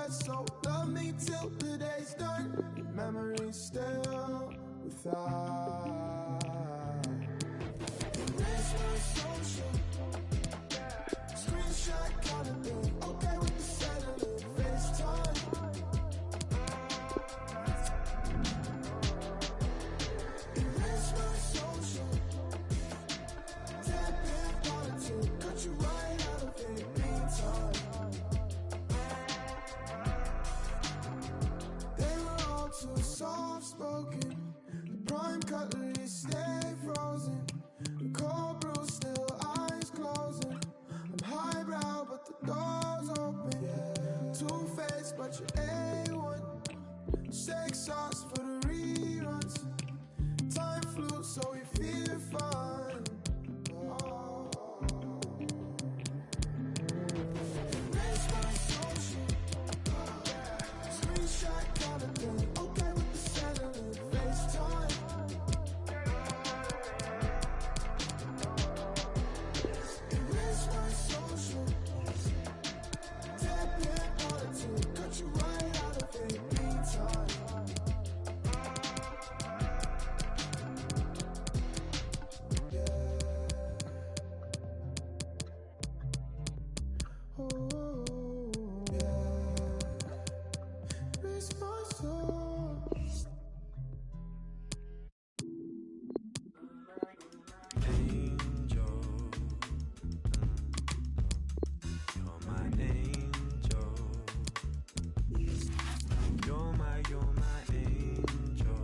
us, so love me till the day's done. Memories still without. Erase my social. Screenshot kind of thing. Okay with the cellular FaceTime. Erase my social. Tap in politics. Cut you right out of it. Meantime. They were all too soft-spoken. The prime cutlery stay frozen. The cold brew still eyes closing. I'm highbrow but the door's open. Two-faced but you're A1. Steak sauce for the reruns. Time flew so we feel fun. Erase my social. Screenshot kind of thing. Okay with the cellular FaceTime. Erase my social. Tap in politics. Cut you right out of it. Meantime. Oh, yeah. Erase my soul. Angel, you're my angel. You're my angel.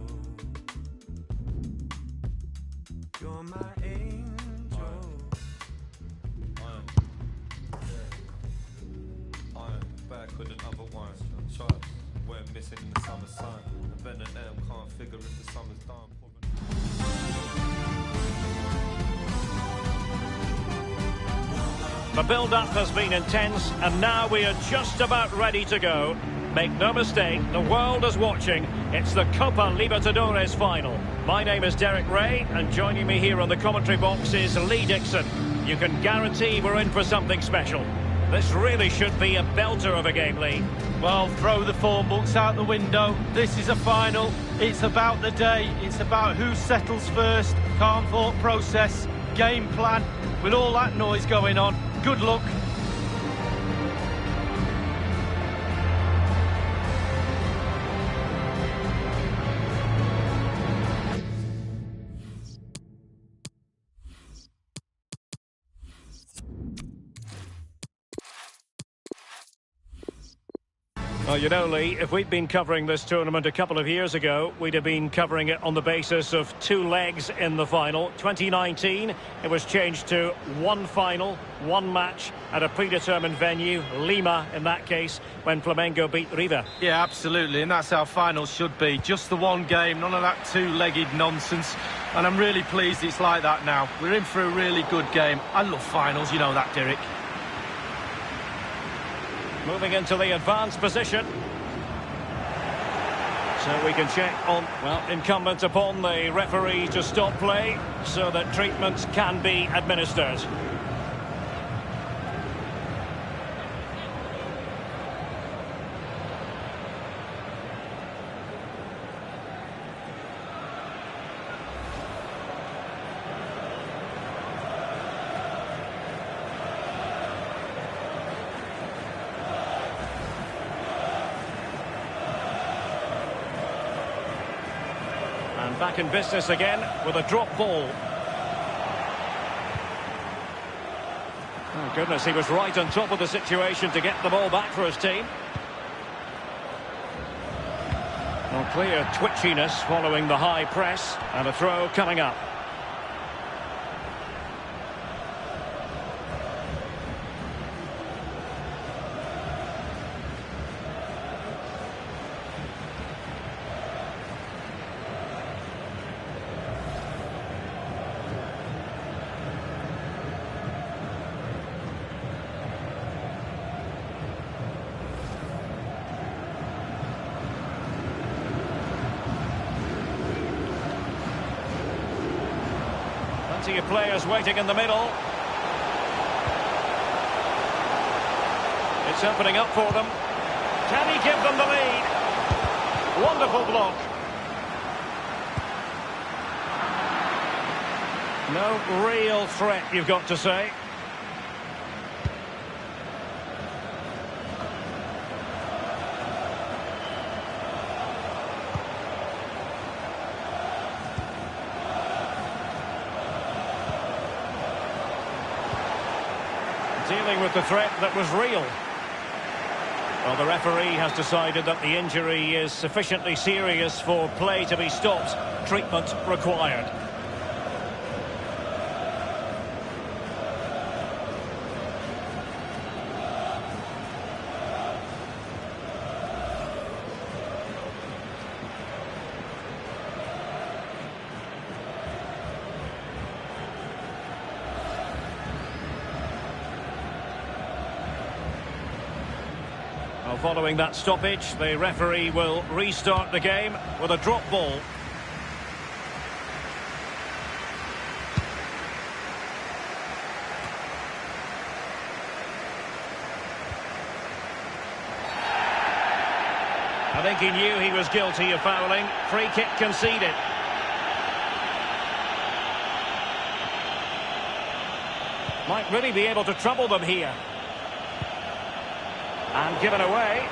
You're my angel. Iron, back with another one. Trust, we're missing in the summer sun. And Ben and them can't figure if the summer's done. The build-up has been intense, and now we are just about ready to go. Make no mistake, the world is watching. It's the Copa Libertadores final. My name is Derek Ray, and joining me here on the commentary box is Lee Dixon. You can guarantee we're in for something special. This really should be a belter of a game, Lee. Well, throw the form books out the window. This is a final. It's about the day. It's about who settles first. Calm thought process, game plan. With all that noise going on, good luck. Well, you know, Lee, if we'd been covering this tournament a couple of years ago, we'd have been covering it on the basis of two legs in the final. 2019, it was changed to one final, one match at a predetermined venue, Lima in that case, when Flamengo beat River. Yeah, absolutely, and that's how finals should be. Just the one game, none of that two-legged nonsense. And I'm really pleased it's like that now. We're in for a really good game. I love finals, you know that, Derek. Moving into the advanced position. So we can check on, well, incumbent upon the referee to stop play so that treatment can be administered. And back in business again with a drop ball. Oh goodness, he was right on top of the situation to get the ball back for his team. Well, clear twitchiness following the high press, and a throw coming up. Plenty of players waiting in the middle. It's opening up for them. Can he give them the lead? Wonderful block. No real threat, you've got to say. Dealing with the threat that was real. Well, the referee has decided that the injury is sufficiently serious for play to be stopped. Treatment required. Well, following that stoppage, the referee will restart the game with a drop ball. I think he knew he was guilty of fouling. Free kick conceded. Might really be able to trouble them here. And given away.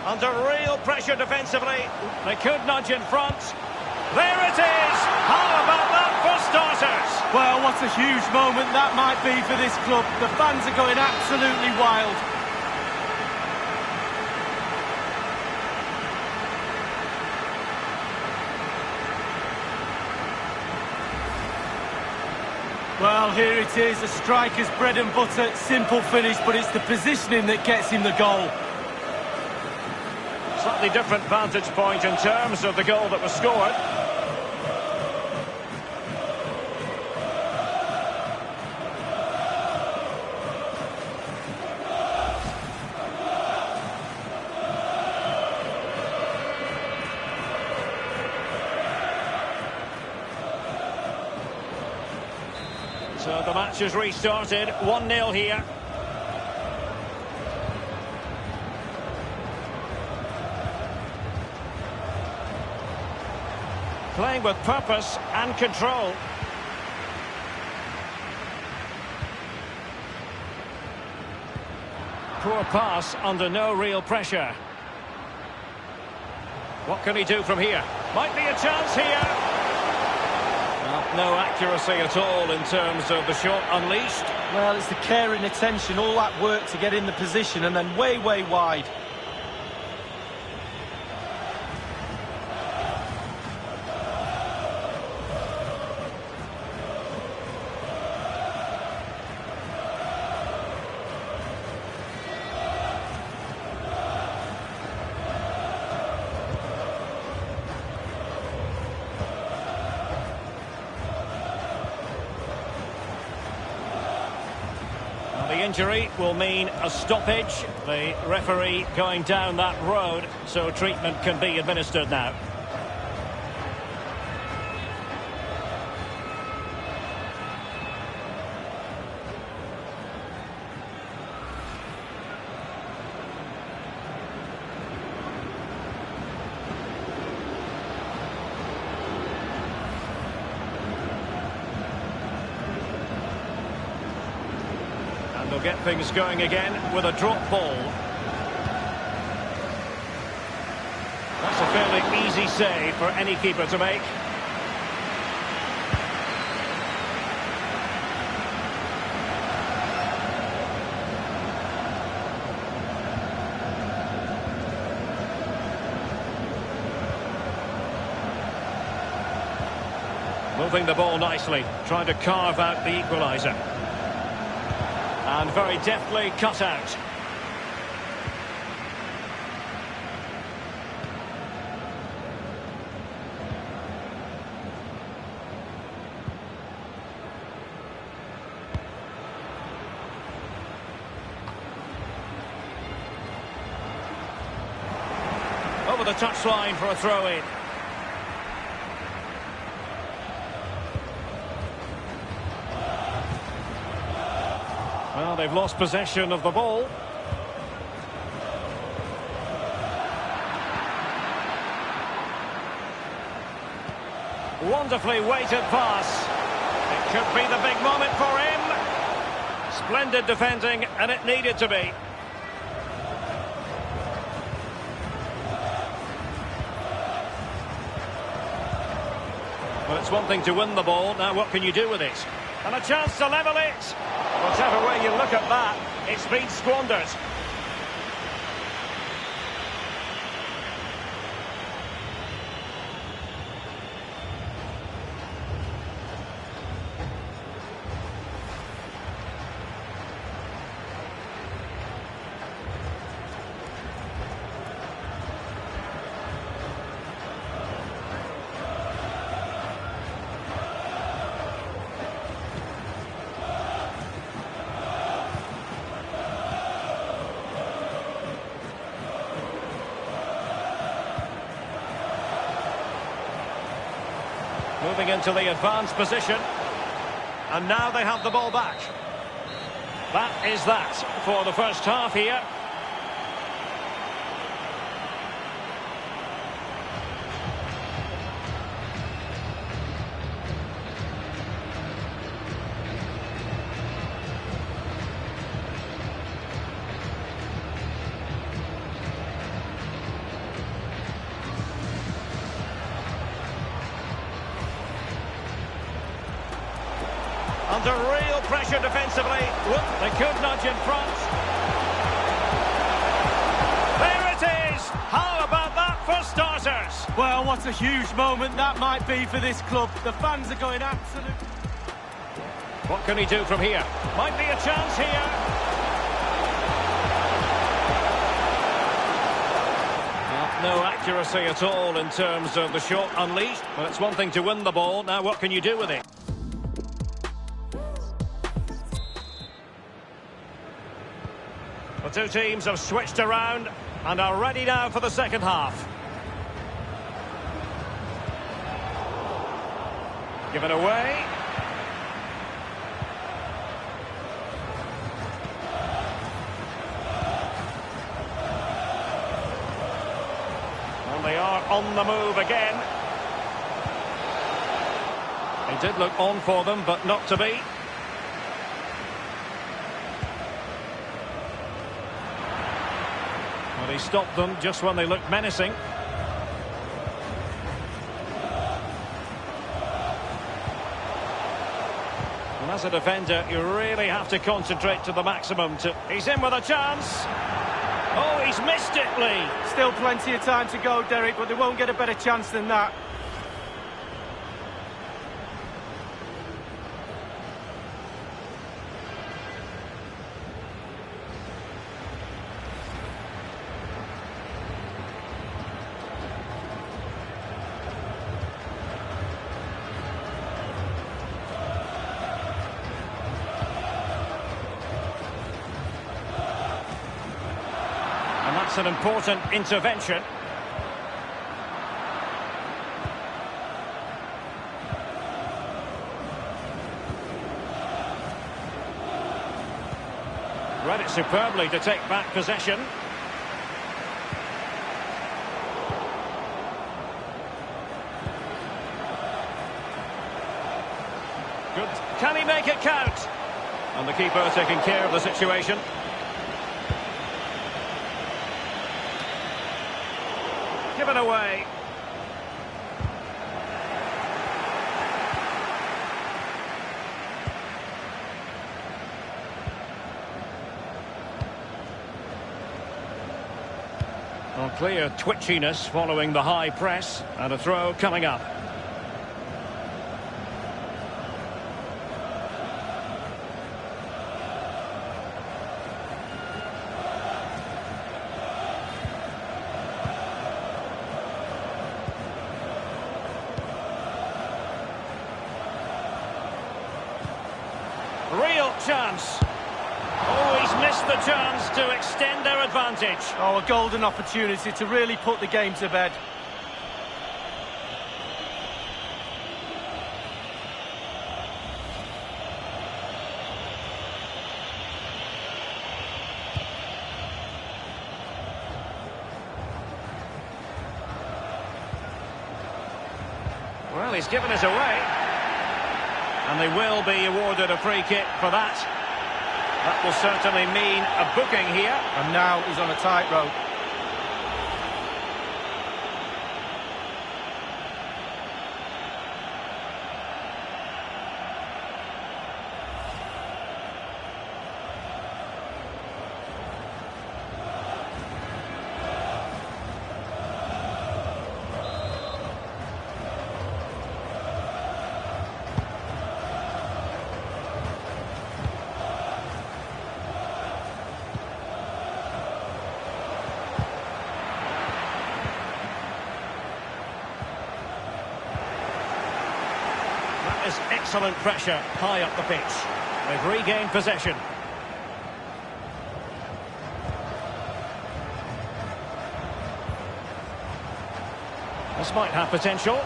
Under real pressure defensively. They could nudge in front. There it is! How about that for starters? Well, what a huge moment that might be for this club. The fans are going absolutely wild. Well, here it is, a striker's bread and butter, simple finish, but it's the positioning that gets him the goal. Slightly different vantage point in terms of the goal that was scored. So the match has restarted, 1-0 here. Playing with purpose and control. Poor pass under no real pressure. What can he do from here? Might be a chance here. No accuracy at all in terms of the shot unleashed. Well, it's the care and attention, all that work to get in the position and then way wide. The injury will mean a stoppage. The referee going down that road, so treatment can be administered now. They'll get things going again with a drop ball. That's a fairly easy save for any keeper to make. Moving the ball nicely, trying to carve out the equaliser. And very deftly cut out. Over the touchline for a throw-in. Well, they've lost possession of the ball. Wonderfully weighted pass. It could be the big moment for him. Splendid defending, and it needed to be. Well, it's one thing to win the ball. Now what can you do with it? And a chance to level it. Whichever way you look at that, it's been squandered. Moving into the advanced position. And now they have the ball back. That is that for the first half here. Under real pressure defensively. Whoop, they could nudge in front. There it is! How about that for starters? Well, what a huge moment that might be for this club. The fans are going absolute. What can he do from here? Might be a chance here. Well, no accuracy at all in terms of the shot unleashed. Well, it's one thing to win the ball. Now what can you do with it? The two teams have switched around and are ready now for the second half. Given away. And they are on the move again. He did look on for them, but not to be. He stopped them just when they looked menacing. And as a defender, you really have to concentrate to the maximum. He's in with a chance. Oh, he's missed it, Lee. Still plenty of time to go, Derek, but they won't get a better chance than that. And that's an important intervention. Read it superbly to take back possession. Good. Can he make it count? And the keeper taking care of the situation. Given away. Well, clear twitchiness following the high press, and a throw coming up. Real chance. Oh, he's missed the chance to extend their advantage. Oh, a golden opportunity to really put the game to bed. Well, he's given it away. And they will be awarded a free kick for that. That will certainly mean a booking here. And now he's on a tightrope. Excellent pressure high up the pitch. They've regained possession. This might have potential.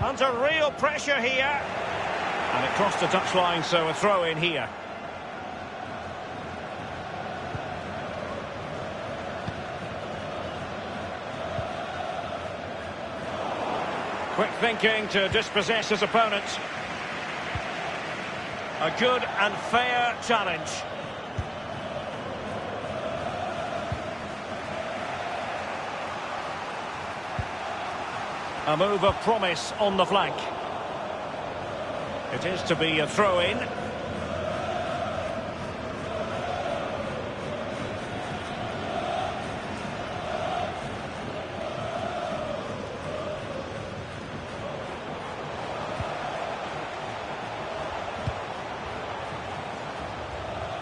Under real pressure here. And it crossed the touchline, so a throw in here. Quick thinking to dispossess his opponent. A good and fair challenge. A move of promise on the flank. It is to be a throw-in.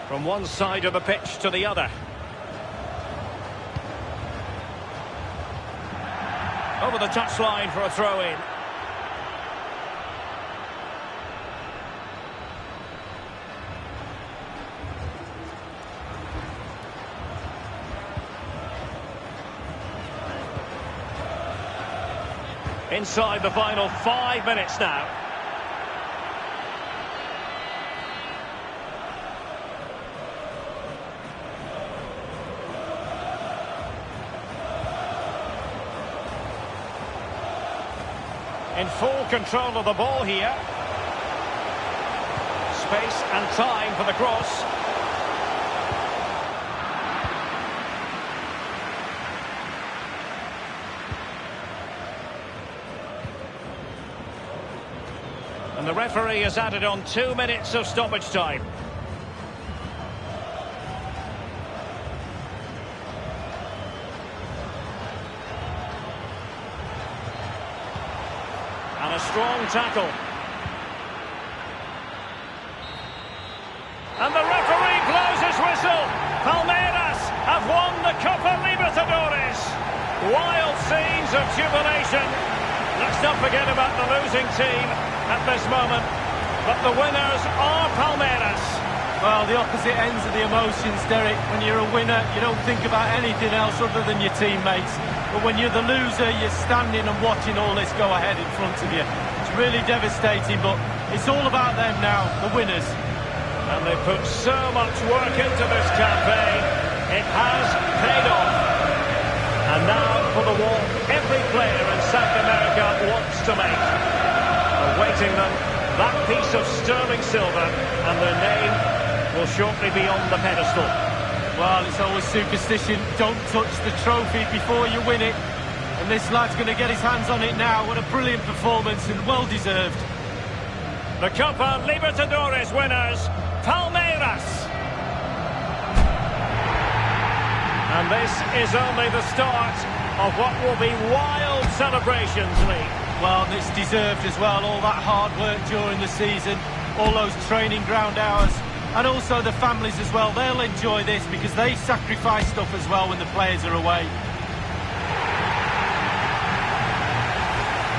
From one side of the pitch to the other. Over the touchline for a throw-in. Inside the final 5 minutes now. In full control of the ball here. Space and time for the cross. And the referee has added on 2 minutes of stoppage time. And a strong tackle. And the referee blows his whistle. Palmeiras have won the Copa Libertadores. Wild scenes of jubilation. Let's not forget about the losing team at this moment. But the winners are Palmeiras. Well, the opposite ends of the emotions, Derek. When you're a winner, you don't think about anything else other than your teammates. But when you're the loser, you're standing and watching all this go ahead in front of you. It's really devastating, but it's all about them now, the winners. And they've put so much work into this campaign. It has paid off. And now for the walk every player in South America wants to make. Awaiting them, that piece of sterling silver, and their name will shortly be on the pedestal. Well, it's always superstition. Don't touch the trophy before you win it. And this lad's going to get his hands on it now. What a brilliant performance and well-deserved. The Copa Libertadores winners, Palmeiras. And this is only the start of what will be wild celebrations, Lee. Well, it's deserved as well. All that hard work during the season, all those training ground hours. And also the families as well, they'll enjoy this because they sacrifice stuff as well when the players are away.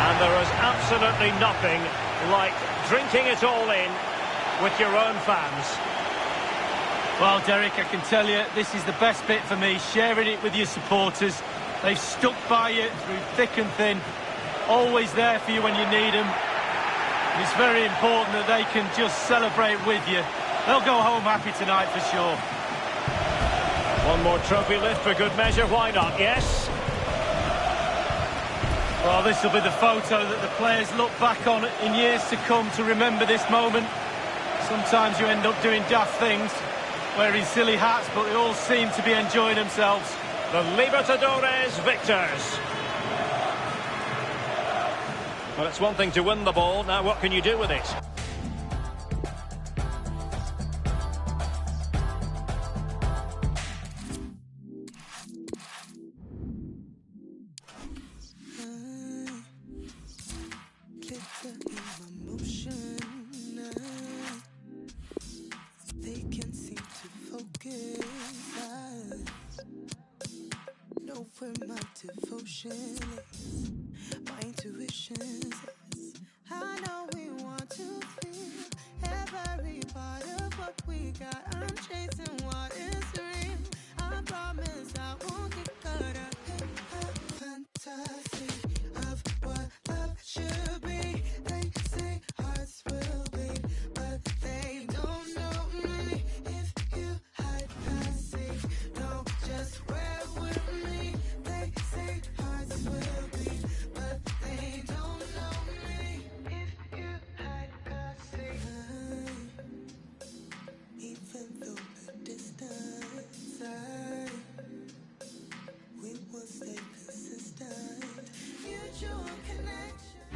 And there is absolutely nothing like drinking it all in with your own fans. Well, Derek, I can tell you, this is the best bit for me, sharing it with your supporters. They've stuck by you through thick and thin, always there for you when you need them. And it's very important that they can just celebrate with you. They'll go home happy tonight for sure. One more trophy lift for good measure, why not? Yes. Well, this will be the photo that the players look back on in years to come to remember this moment. Sometimes you end up doing daft things, wearing silly hats, but they all seem to be enjoying themselves. The Libertadores victors. Well, it's one thing to win the ball, now what can you do with it? They can't seem to focus. I know where my devotion is, my intuition says I know we want to feel every part of what we got. I'm chasing what is real. I promise I won't get caught up in a fantasy of what love should be. They say hearts will beat, but they don't know me. If you hide past safe, know just where with me. They say hearts will beat, but they don't know me. If you hide past safe, even though the distance, we will stay consistent. Mutual connection.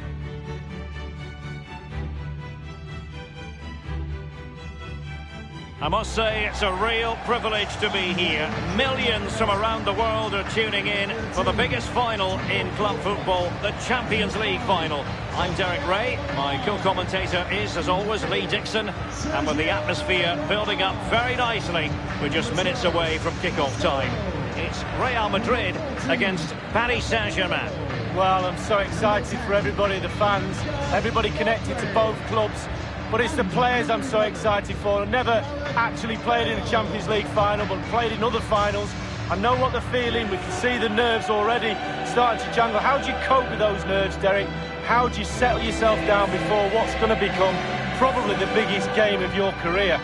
I must say it's a real privilege to be here. Millions from around the world are tuning in for the biggest final in club football, the Champions League final. I'm Derek Ray, my co-commentator is, as always, Lee Dixon, and with the atmosphere building up very nicely, we're just minutes away from kick-off time. It's Real Madrid against Paris Saint-Germain. Well, I'm so excited for everybody, the fans, everybody connected to both clubs. But it's the players I'm so excited for. I've never actually played in a Champions League final, but played in other finals. I know what they're feeling. We can see the nerves already starting to jangle. How do you cope with those nerves, Derek? How do you settle yourself down before what's going to become probably the biggest game of your career?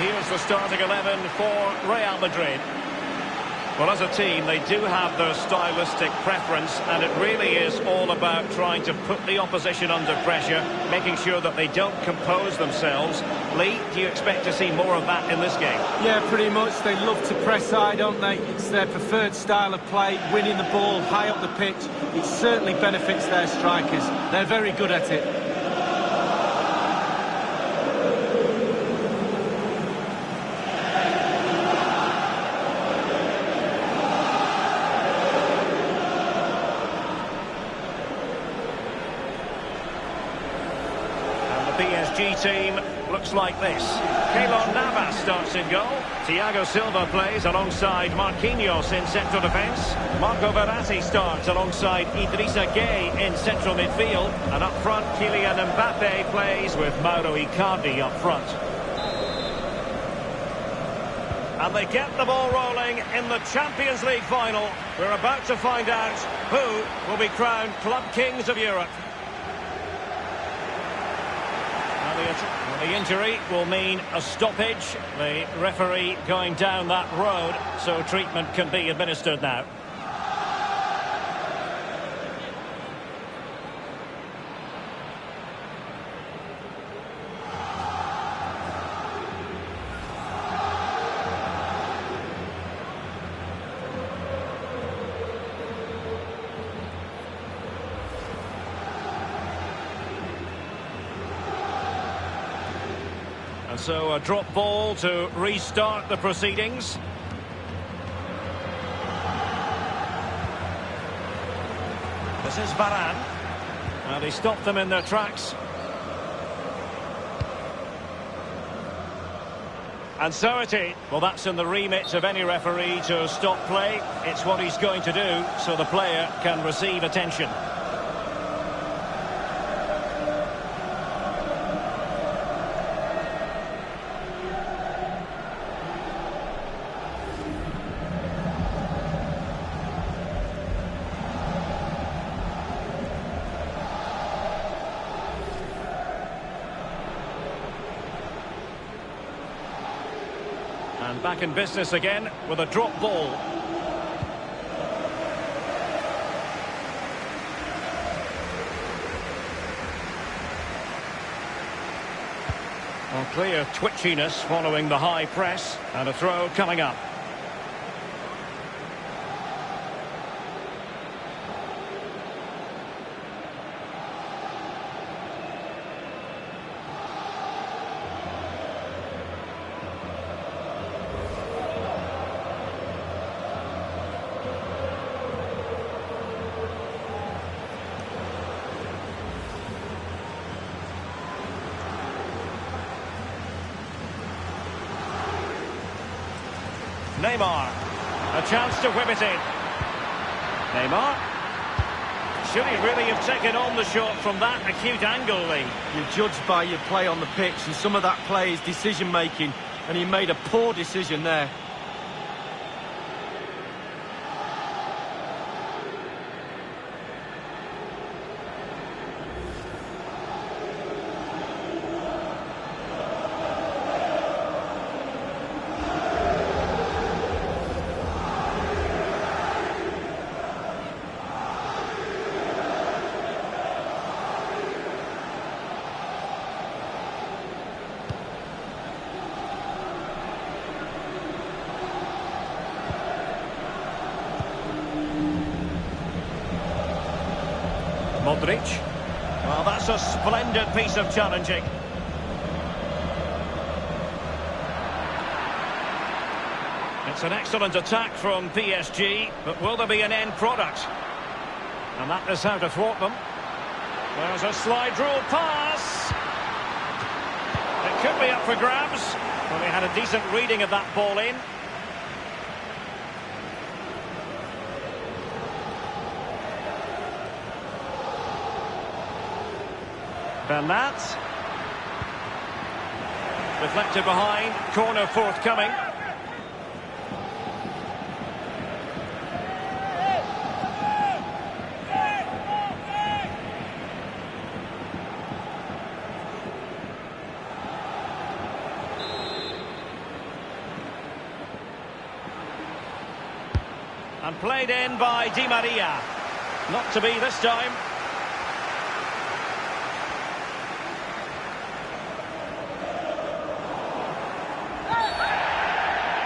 Here's the starting 11 for Real Madrid. Well, as a team, they do have their stylistic preference, and it really is all about trying to put the opposition under pressure, making sure that they don't compose themselves. Lee, do you expect to see more of that in this game? Yeah, pretty much. They love to press high, don't they? It's their preferred style of play, winning the ball high up the pitch. It certainly benefits their strikers. They're very good at it. PSG team looks like this. Keylor Navas starts in goal. Thiago Silva plays alongside Marquinhos in central defence. Marco Verratti starts alongside Idrissa Gueye in central midfield. And up front, Kylian Mbappe plays with Mauro Icardi up front. And they get the ball rolling in the Champions League final. We're about to find out who will be crowned Club Kings of Europe. The injury will mean a stoppage. The referee going down that road, so treatment can be administered now. And so a drop ball to restart the proceedings. This is Varane. And he stopped them in their tracks. And so it is. Well, that's in the remit of any referee to stop play. It's what he's going to do, so the player can receive attention. And back in business again with a drop ball. Well, clear twitchiness following the high press, and a throw coming up. Neymar, a chance to whip it in. Neymar. Should he really have taken on the shot from that acute angle, Lee? You're judged by your play on the pitch, and some of that play is decision-making, and he made a poor decision there. Modric. Well, that's a splendid piece of challenging. It's an excellent attack from PSG, but will there be an end product? And that is how to thwart them. There's a slide rule pass. It could be up for grabs. Well, they had a decent reading of that ball in. Bernat. Deflected behind, corner forthcoming. And played in by Di Maria. Not to be this time.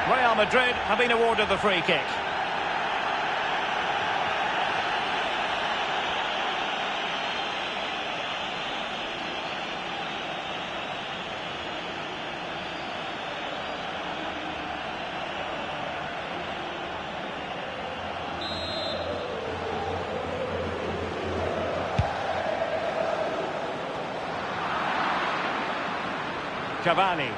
Real Madrid have been awarded the free kick. Cavani.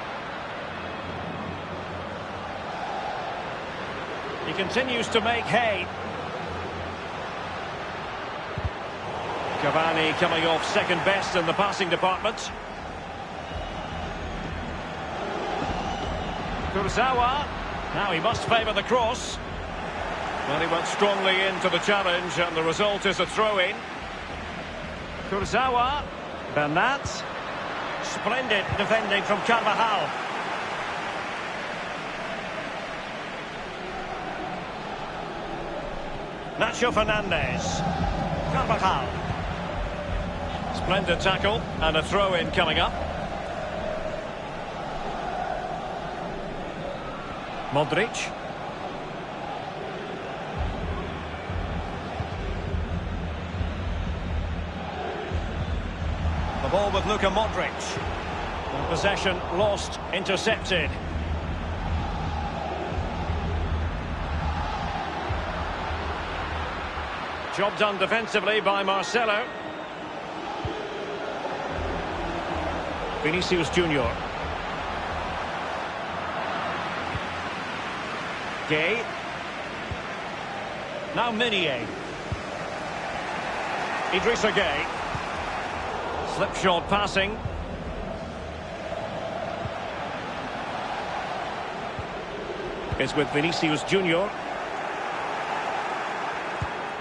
He continues to make hay. Cavani coming off second best in the passing department. Kurzawa. Now he must favour the cross. Well, he went strongly into the challenge, and the result is a throw-in. Kurzawa. Bernat. Splendid defending from Carvajal. Nacho Fernandez. Carvajal. Splendid tackle and a throw-in coming up. Modric. The ball with Luka Modric. And possession lost, intercepted. Job done defensively by Marcelo. Vinicius Junior. Gay. Now Minier. Idrissa Gay. Slipshod passing. Is with Vinicius Junior.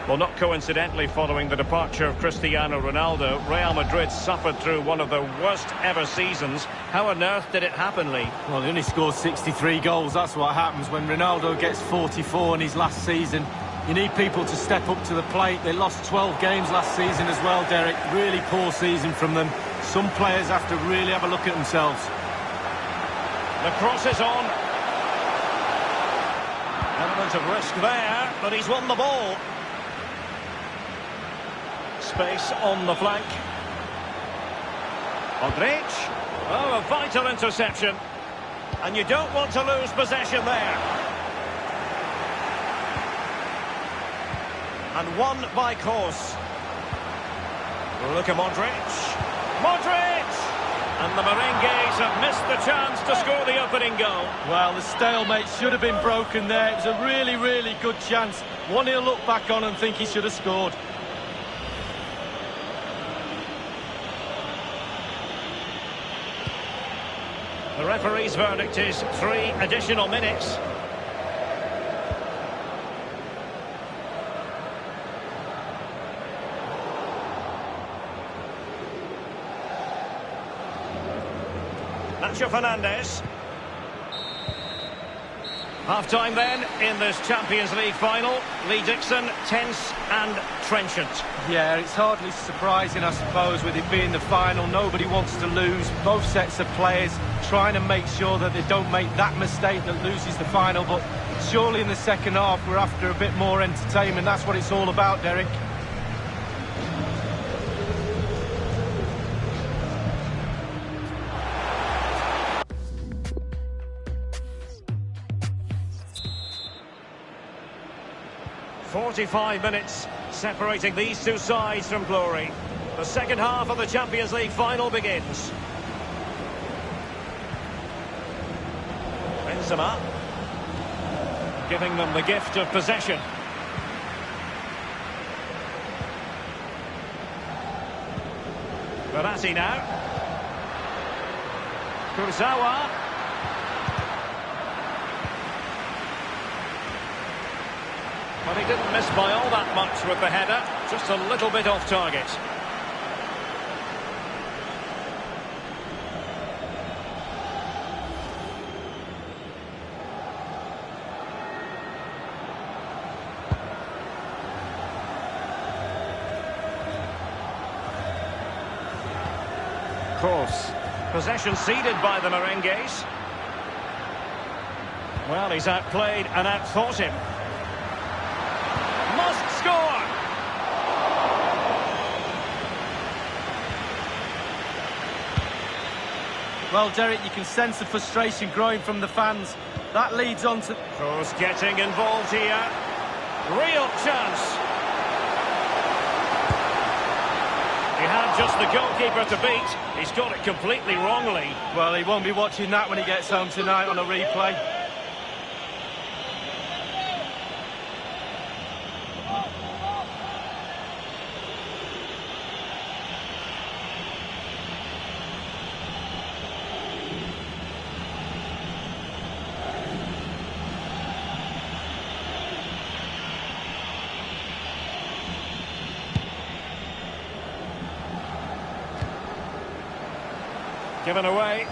Well, not coincidentally, following the departure of Cristiano Ronaldo, Real Madrid suffered through one of their worst ever seasons. How on earth did it happen, Lee? Well, he only scored 63 goals. That's what happens when Ronaldo gets 44 in his last season. You need people to step up to the plate. They lost 12 games last season as well, Derek. Really poor season from them. Some players have to really have a look at themselves. The cross is on. Element of risk there, but he's won the ball. Space on the flank. Modric. Oh, a vital interception. And you don't want to lose possession there. And won by course. Look at Modric. Modric! And the Merengues have missed the chance to score the opening goal. Well, the stalemate should have been broken there. It was a really, really good chance. One he'll look back on and think he should have scored. The referee's verdict is 3 additional minutes. Nacho Fernandez. Half-time then in this Champions League final. Lee Dixon, tense and trenchant. Yeah, it's hardly surprising, I suppose, with it being the final. Nobody wants to lose. Both sets of players trying to make sure that they don't make that mistake that loses the final. But surely in the second half, we're after a bit more entertainment. That's what it's all about, Derek. "45 minutes separating these two sides from glory. The second half of the Champions League final begins. Benzema giving them the gift of possession. Verratti now. Kurzawa. Well, he didn't miss by all that much with the header, just a little bit off target. Cross. Possession ceded by the Merengues. Well, he's outplayed and outthought him. Must score! Well, Derek, you can sense the frustration growing from the fans. That leads on to... Kroos getting involved here. Real chance. He had just the goalkeeper to beat. He's got it completely wrongly. Well, he won't be watching that when he gets home tonight on a replay. Given away.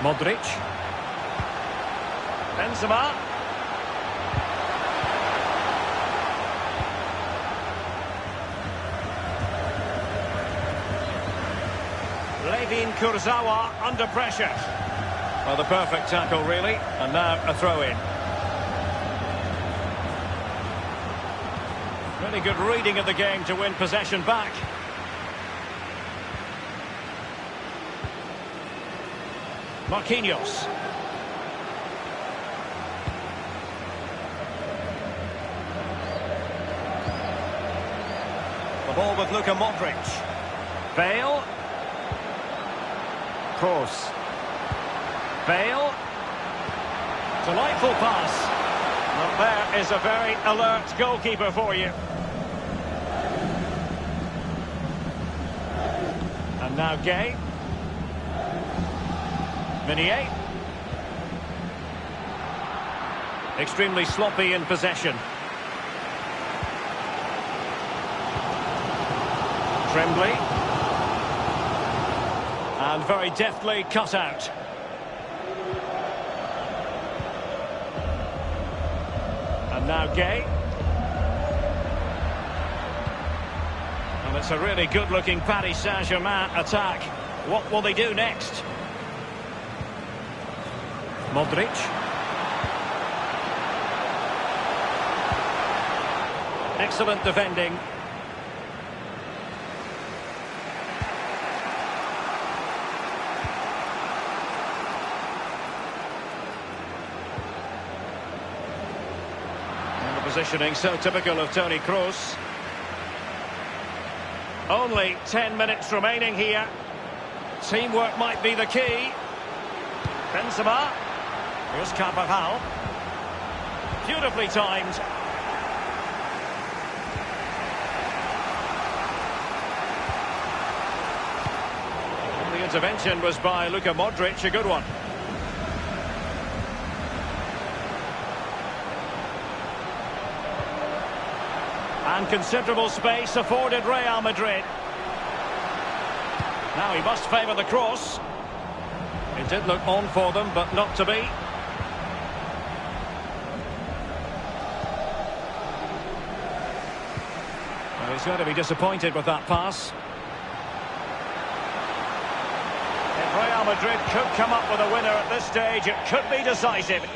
Modric. Benzema. Levin Kurzawa under pressure. Well, the perfect tackle, really. And now a throw-in. Really good reading of the game to win possession back. Marquinhos. The ball with Luka Modric. Bale. Cross. Bale. Delightful pass. Well, there is a very alert goalkeeper for you. And now Gay. Minier. Extremely sloppy in possession. Tremblay. And very deftly cut out. And now Gay. And it's a really good-looking Paris Saint-Germain attack. What will they do next? Modric. Excellent defending. And the positioning so typical of Toni Kroos. Only 10 minutes remaining here. Teamwork might be the key. Benzema. Here's Carvajal. Beautifully timed. And the intervention was by Luka Modric, a good one. And considerable space afforded Real Madrid. Now he must favour the cross. It did look on for them, but not to be. Well, he's going to be disappointed with that pass. If Real Madrid could come up with a winner at this stage, it could be decisive.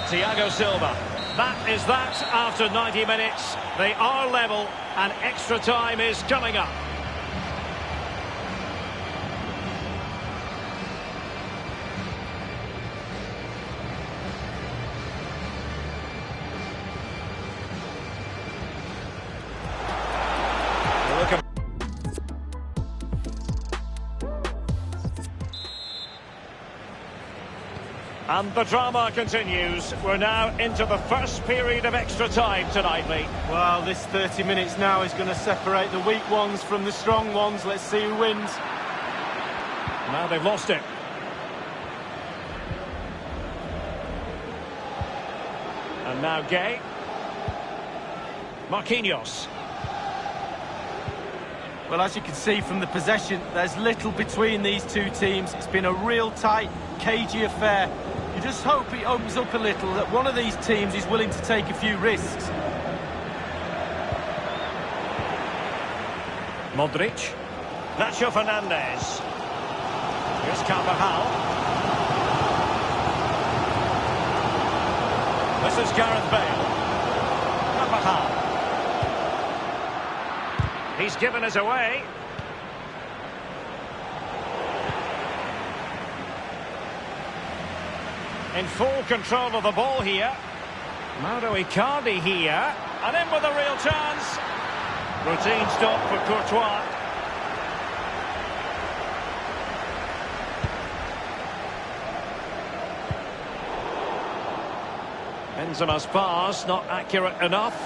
Thiago Silva. That is that after 90 minutes. They are level and extra time is coming up. And the drama continues. We're now into the first period of extra time tonight, Lee. Well, this 30 minutes now is going to separate the weak ones from the strong ones. Let's see who wins. Now they've lost it. And now Gay. Marquinhos. Well, as you can see from the possession, there's little between these two teams. It's been a real tight, cagey affair. You just hope it opens up a little, that one of these teams is willing to take a few risks. Modric. Nacho Fernandez. Here's Carvajal. This is Gareth Bale. Carvajal. He's given us away. In full control of the ball here. Mauro Icardi here. And in with a real chance. Routine stop for Courtois. Benzema's pass, not accurate enough.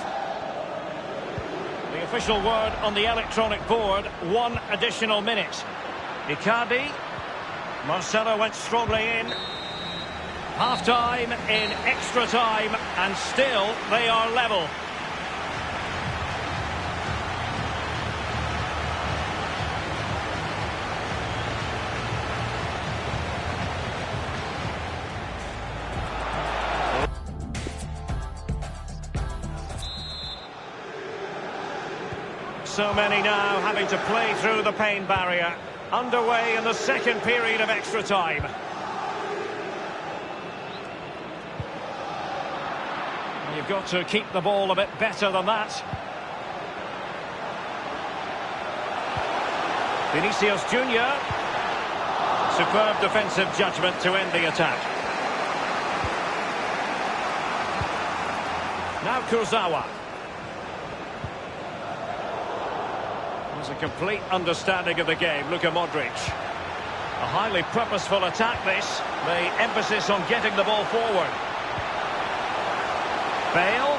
The official word on the electronic board, 1 additional minute. Icardi. Marcelo went strongly in. Half-time in extra time, and still they are level. So many now having to play through the pain barrier. Underway in the second period of extra time. You've got to keep the ball a bit better than that. Vinicius Junior. Superb defensive judgment to end the attack. Now Kurzawa. There's a complete understanding of the game. Luka Modric. A highly purposeful attack this. The emphasis on getting the ball forward. Bale.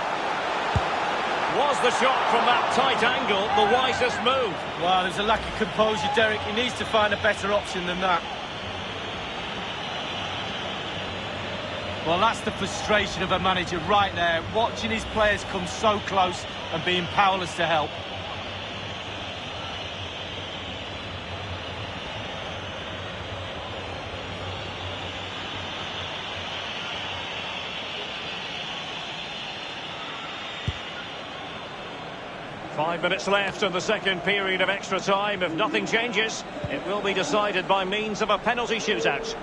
Was the shot from that tight angle the wisest move? Well, there's a lack of composure, Derek. He needs to find a better option than that. Well, that's the frustration of a manager right there, watching his players come so close and being powerless to help. Five minutes left in the second period of extra time. If nothing changes, it will be decided by means of a penalty shootout.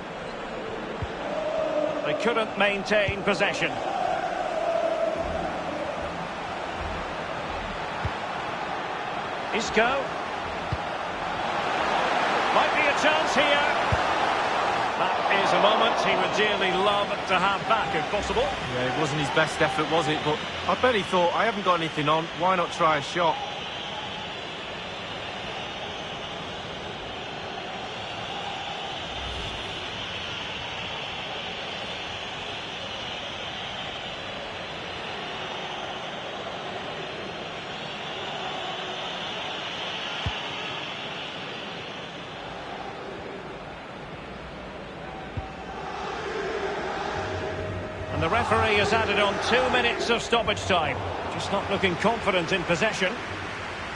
They couldn't maintain possession. Isco. Might be a chance here. That is a moment he would dearly love to have back if possible. Yeah, it wasn't his best effort, was it? But I bet he thought, I haven't got anything on, why not try a shot? And the referee has added on 2 minutes of stoppage time. Just not looking confident in possession.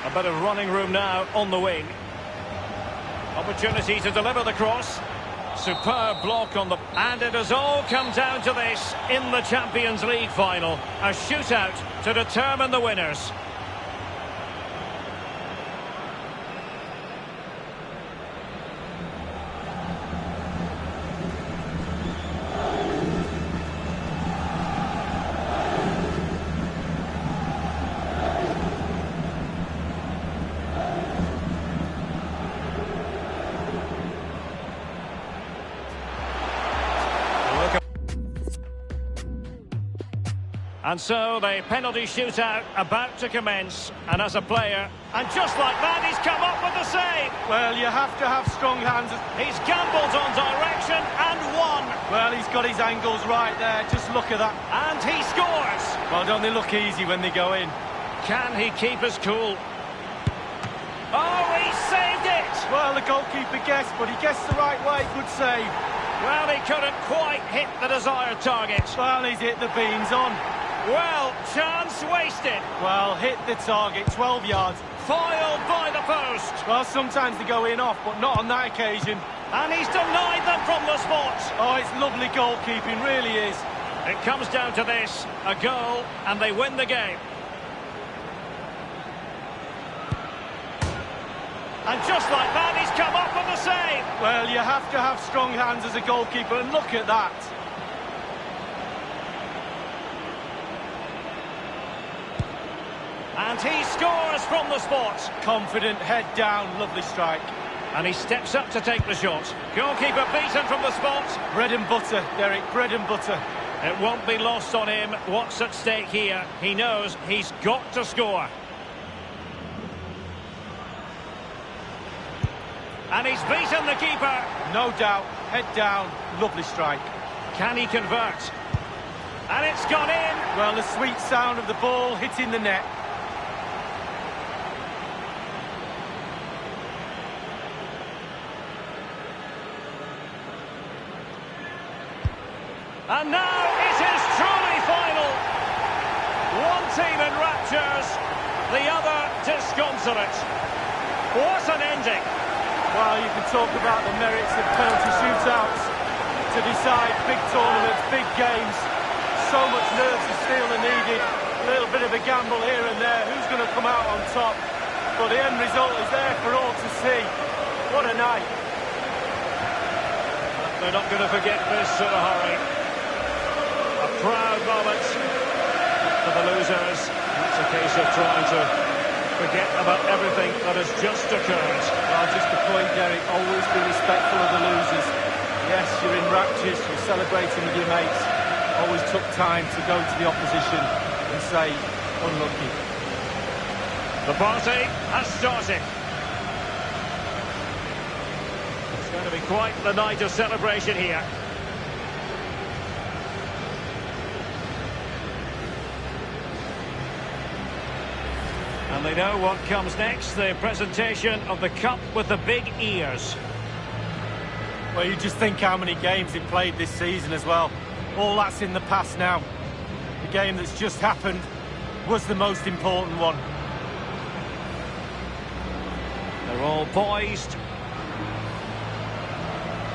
A bit of running room now on the wing. Opportunity to deliver the cross. Superb block on the... And it has all come down to this in the Champions League final. A shootout to determine the winners. And so the penalty shootout about to commence. And as a player, and just like that, he's come up with the save. Well, you have to have strong hands. He's gambled on direction and won. Well, he's got his angles right there. Just look at that. And he scores. Well, don't they look easy when they go in? Can he keep his cool? Oh, he saved it. Well, the goalkeeper guessed, but he guessed the right way. Good save. Well, he couldn't quite hit the desired target. Well, he's hit the beans on. Well, chance wasted. Well, hit the target, 12 yards. Foiled by the post. Well, sometimes they go in off, but not on that occasion. And he's denied them from the spot. Oh, it's lovely goalkeeping, really is. It comes down to this, a goal, and they win the game. And just like that, he's come up with the save. Well, you have to have strong hands as a goalkeeper, and look at that. And he scores from the spot. Confident, head down, lovely strike. And he steps up to take the shot. Goalkeeper beaten from the spot. Bread and butter, Derek, bread and butter. It won't be lost on him what's at stake here. He knows he's got to score. And he's beaten the keeper. No doubt, head down, lovely strike. Can he convert? And it's gone in. Well, the sweet sound of the ball hitting the net. And now it is truly final. One team in raptures, the other disconsolate. What an ending. Well, you can talk about the merits of penalty shootouts to decide big tournaments, big games. So much nerves and steel are needed. A little bit of a gamble here and there. Who's going to come out on top? But the end result is there for all to see. What a night. They're not going to forget this in a hurry. A proud moment for the losers. It's a case of trying to forget about everything that has just occurred. Well, just the point, Derek, always be respectful of the losers. Yes, you're in raptures, you're celebrating with your mates. Always took time to go to the opposition and say, unlucky. The party has started. It's going to be quite the night of celebration here. And they know what comes next, the presentation of the cup with the big ears. Well, you just think how many games they've played this season as well. All that's in the past now. The game that's just happened was the most important one. They're all poised.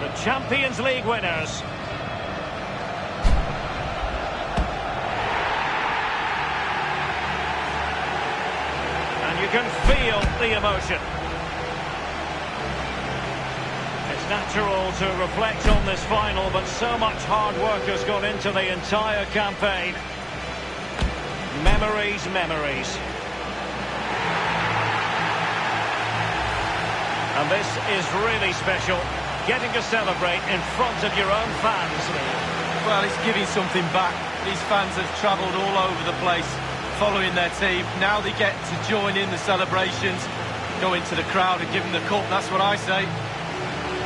The Champions League winners. And you can feel the emotion. It's natural to reflect on this final, but so much hard work has gone into the entire campaign. Memories, memories. And this is really special, getting to celebrate in front of your own fans. Well, it's giving something back. These fans have travelled all over the place following their team. Now they get to join in the celebrations, go into the crowd and give them the cup. That's what I say.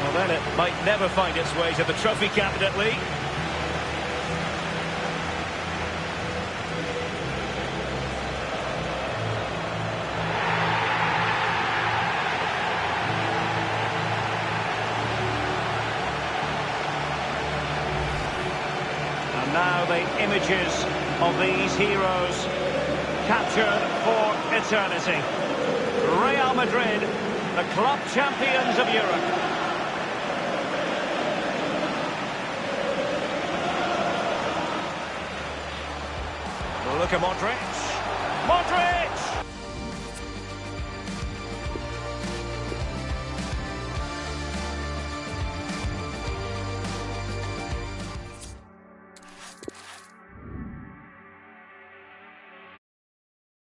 Well, then it might never find its way to the Trophy Cabinet League. And now the images of these heroes captured for eternity. Real Madrid, the club champions of Europe. Look at Modric. Modric!